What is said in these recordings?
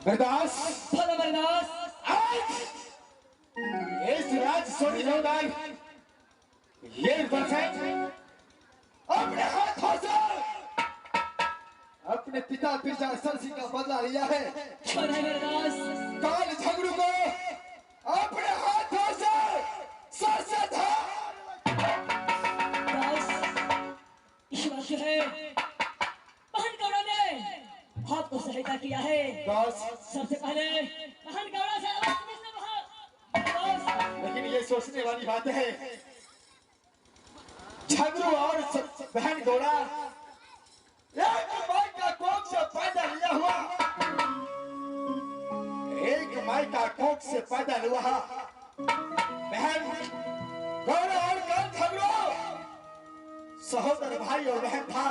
बर्दास भला बर्दास इस राज सोनी रौदाल ये वचन अपने हाथों से अपने पिता बिरजा सरसी का बदला लिया है। बर्दास काल झगड़ू को अपने हाथों से सर से ईश्वर है बहन गौड़ा ने आपको सहायता किया है। सबसे पहले बहन गौड़ा से लेकिन ये सोचने वाली बात है झगड़ू और बहन गौड़ा एक माई का कोख से पैदा लिया हुआ एक माई का कोख से पैदा हुआ बहन गौड़ा और झगड़ू सहोदर भाई और बहन था।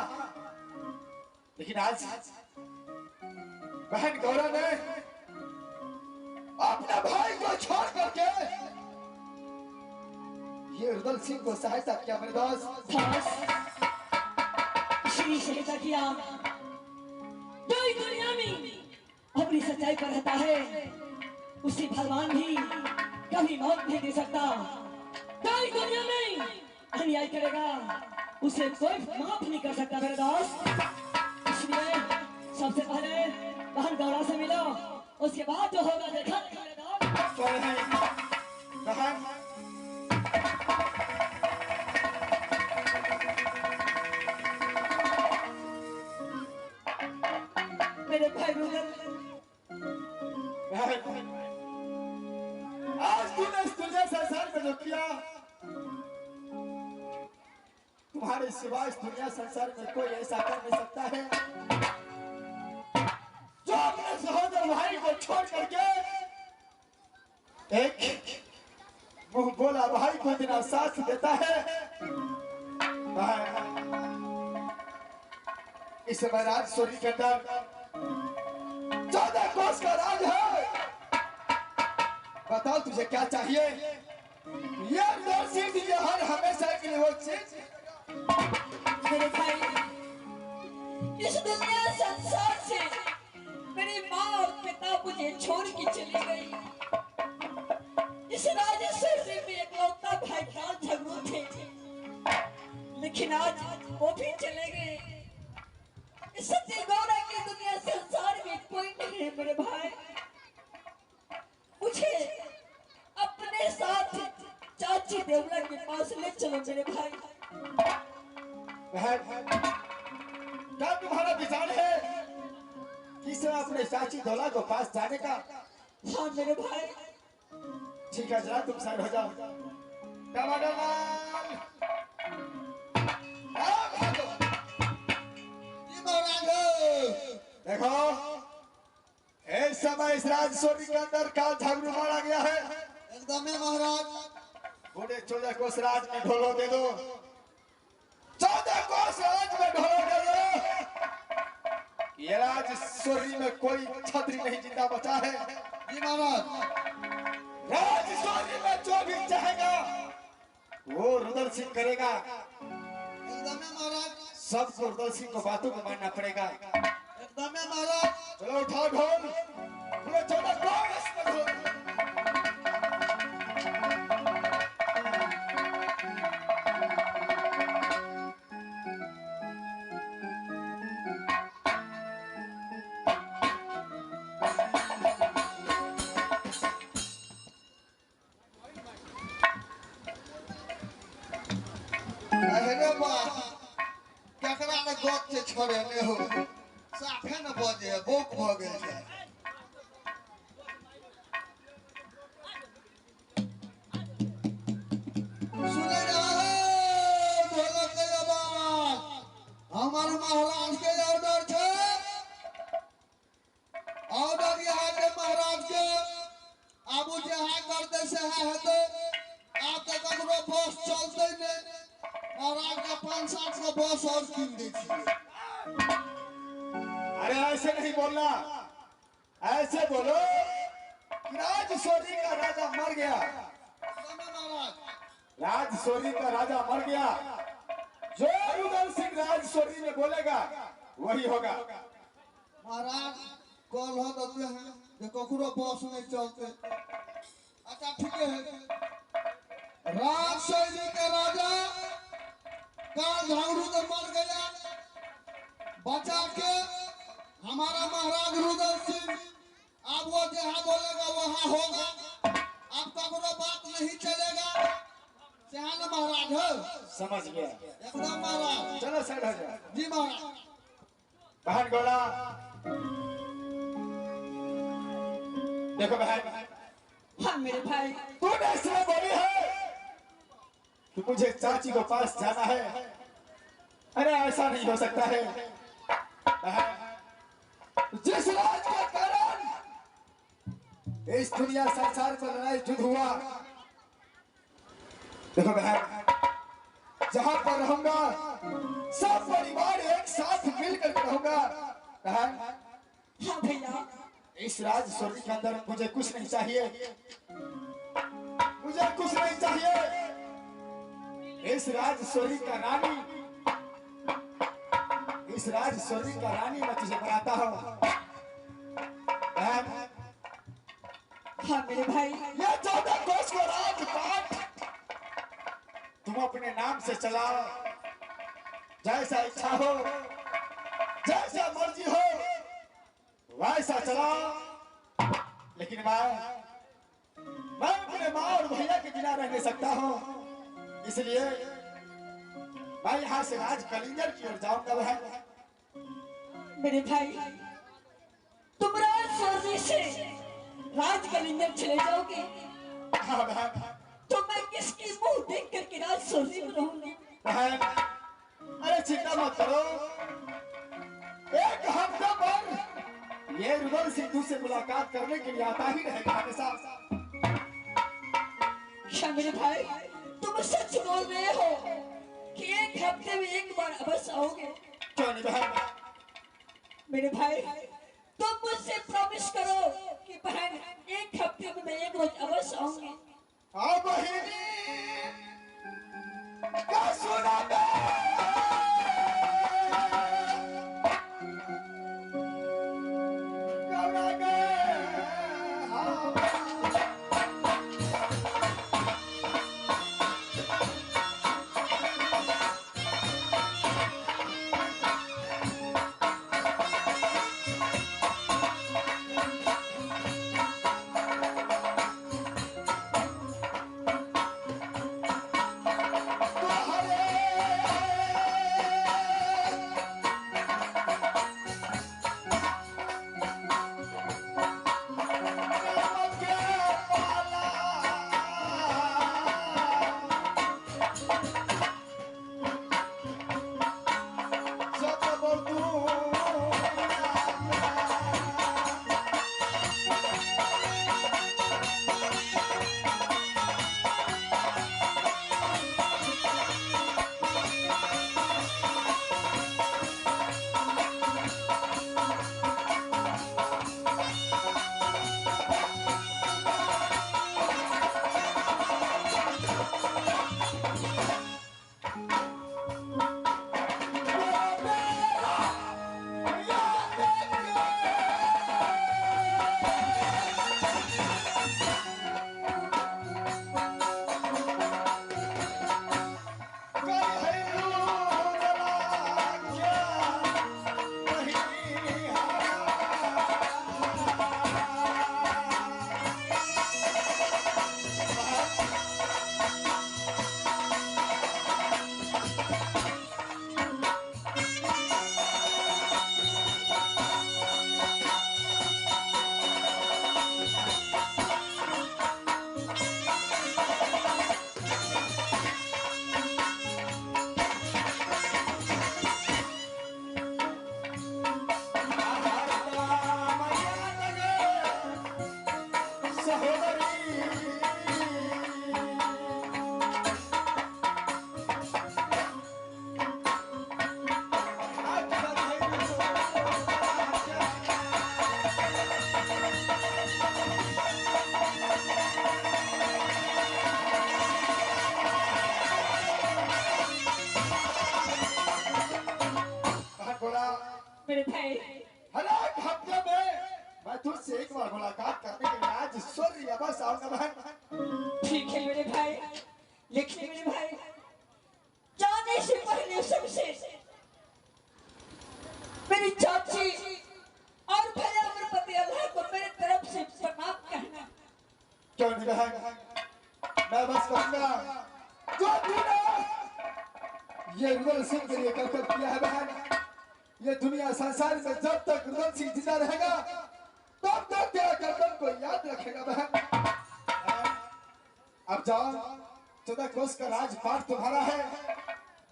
लेकिन आज बहन गौरा ने अपने भाई को छोड़ करके ये रुदल सिंह को सहायता किया। मेरे दोस्त श्री सहायता किया जो इस दुनिया में अपनी सच्चाई पर रहता है उसी भगवान भी कभी मौत नहीं दे सकता। जो इस दुनिया में अन्याय करेगा उसे कोई माफ नहीं कर सकता। मेरे दोस्त इसलिए सबसे पहले बहन गौरा से मिलो उसके बाद जो होगा देखा मेरे भाई रुदल आज तूने इस दुनिया संसार में जो किया तुम्हारे सिवा इस दुनिया संसार में कोई ऐसा कर नहीं सकता है जो अपने सहोदर भाई को छोड़ करके एक मुंह बोला भाई को बिना साथ देता है। इस समय राज सोनी के अंदर 14 कोस का राज है। बताओ तुझे क्या चाहिए? ये दो चीज ये हर हमेशा के लिए वो चीज मेरे भाई इस दुनिया संसार से मेरी माँ और पिता मुझे छोड़ के चली गई। इस राजेश्वर से भी एकलौता भाई काल झगड़ू थे लेकिन आज वो भी चले गए। इस सच्ची गौरा की दुनिया संसार में कोई नहीं है। मेरे भाई मुझे अपने साथ चाची देवला के पास ले चलो। मेरे भाई क्या तुम्हारा विचार है किसे अपने चाची दौला को पास जाने का? हाँ मेरे भाई ठीक है जरा तुम साइड हो जाओ। ये देखो इस समय इस राजसोरी के अंदर काल झगड़ू मारा गया है। एकदम है महाराज। बूढ़े 14 कोस राज में ढोलो दे दो, 14 कोस राज में ढोलो दे दो। ये राजसोरी में कोई छत्री नहीं जिंदा बचा है। जी महाराज। राजसोरी में जो भी चाहेगा वो रुदल सिंह करेगा। एकदम है महाराज। सबको रुदल सिंह को बातों को मानना पड़ेगा। एकदम है महाराज। चलो उठाओ ढोल, पूरे 14 कोस में ढोल। अरे वाह, केकरा ने गोद से छोड़े ने हो, साफे न बजे, बोक भ गेल छै। सुने रहे ढोलक के आवाज, हमार महाराज के ऑर्डर छै। ऑर्डर यहाँ के महाराज के, आबू जे हाँ करते से हाँ हेतै। आप तो ककरो बस चलते नहीं, महाराज का 5-7 का बस और कीन दी थी। अरे ऐसे नहीं बोलना, ऐसे बोलो कि राजसोरी का राजा मर गया। राजसोरी का राजा मर गया, जो रुदल सिंह राजसोरी में बोलेगा वही होगा। महाराज कल हो दते हैं जे ककरो बस नहीं चलते। अच्छा ठीक है, राजसोरी के राजा काल झांगरू तो मर गया, बचा के हमारा महाराज रुदल सिंह। अब वो जहाँ बोलेगा वहाँ होगा, अब ककरो बात नहीं चलेगा। सेहान महाराज हो, समझ गया। एकदम महाराज। चलो साइड हो जाओ। जी महाराज। बहन गोला, देखो बहन, हाँ मेरे भाई। तूने इसलिए बोली है कि मुझे चाची को पास जाना है। अरे ऐसा नहीं हो सकता है बहन, जिस राज के कारण इस दुनिया संसार पर लड़ाई युद्ध हुआ। देखो बहन, जहां पर रहूंगा सब परिवार एक साथ मिलकर रहूंगा। बहन, हाँ भैया। इस राजसोरी के अंदर मुझे कुछ नहीं चाहिए, मुझे कुछ नहीं चाहिए। इस राजसोरी का रानी, इस राजसोरी का रानी मैं तुझे बनाता हूँ। हाँ मेरे भाई। ये 14 कोस को राजपाट तुम अपने नाम से चलाओ, जैसा इच्छा हो, जैसा मर्जी हो वैसा चलाओ। लेकिन मैं अपने माँ और भैया के बिना रह नहीं सकता हूँ, इसलिए मैं यहाँ से राज कलिंगर की ओर जाऊंगा। बहन मेरे भाई, तुम राजसोरी से राज कलिंगर चले जाओगे। हाँ बहन। तो मैं किसकी मुंह देख करके राजसोरी में रहूंगी। बहन अरे चिंता मत करो, एक हफ्ते पर ये रुदल सिंह तुझसे मुलाकात करने के लिए आता ही रहेगा हमेशा। क्या मेरे भाई, तुम सच बोल रहे हो कि एक हफ्ते में एक बार अवश्य आओगे? क्यों नहीं बहन? मेरे भाई, तुम मुझसे प्रॉमिस करो कि बहन एक हफ्ते में मैं एक रोज अवश्य आऊंगी। हाँ बहिनी, क्या सुना तुम्हारे मेरे भाई। हर एक हफ्ते में मैं तुझसे एक बार मुलाकात करने के लिए आज सूर्य बस आऊंगा बहन। ठीक है मेरे भाई, लेकिन मेरे भाई जाने से पहले सबसे मेरी चाची और भैया और पति अल्लाह को मेरी तरफ से प्रणाम कहना। क्यों नहीं बहन, मैं बस कहूंगा जो तूने ये रुदल सिंह के लिए कर किया है बहन, ये दुनिया संसार में जब तक रुदल सिंह जिंदा रहेगा तब तक तेरा कर्तव्य को याद रखेगा बहन। अब जाओ, 14 कोस का राजपाट तुम्हारा है,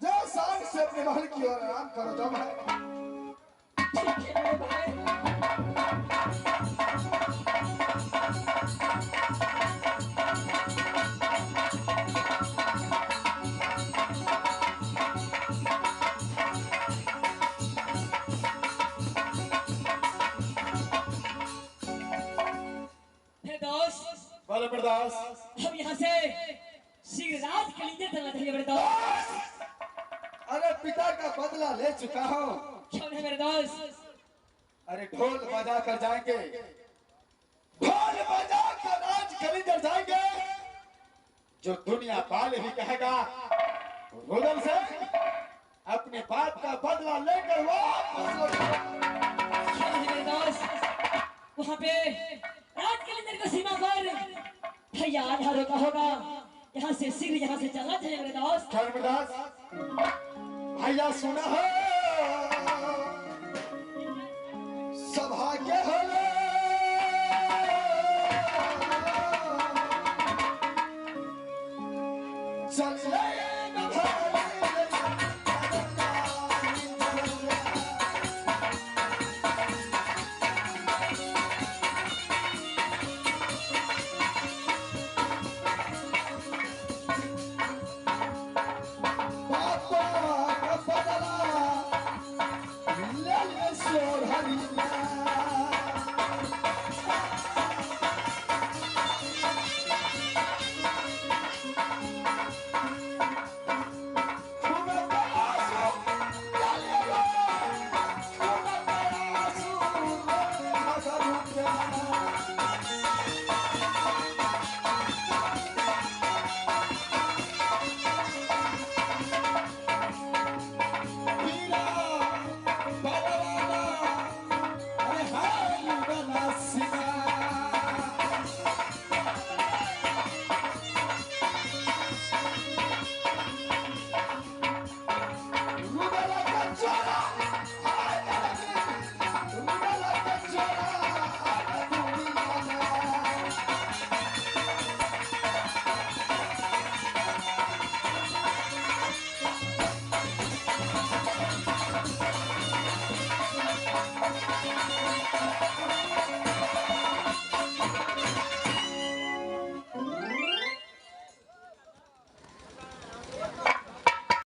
जाओ शान से अपने महल की ओर आराम करो। जाओ बहन। ठीक है मेरे भाई। बोलो बरदास, हम यहाँ से शिवराज के लिए चलना चाहिए मेरे दोस्त। अरे पिता का बदला ले चुका हूँ। क्यों नहीं मेरे दोस्त? अरे ढोल बजा कर जाएंगे, ढोल बजा कर राज कलिंदर जाएंगे। जो दुनिया वाले भी कहेगा रुदल से अपने बाप का बदला लेकर वापस मेरे दोस्त, वहाँ पे राज कलिंदर को सीमा पर भैया आल्हा रोका होगा। यहाँ से सिर यहाँ से चलना चाहिए मेरे दोस्त। धर्मदास भैया सुना है सभा के होले चलिए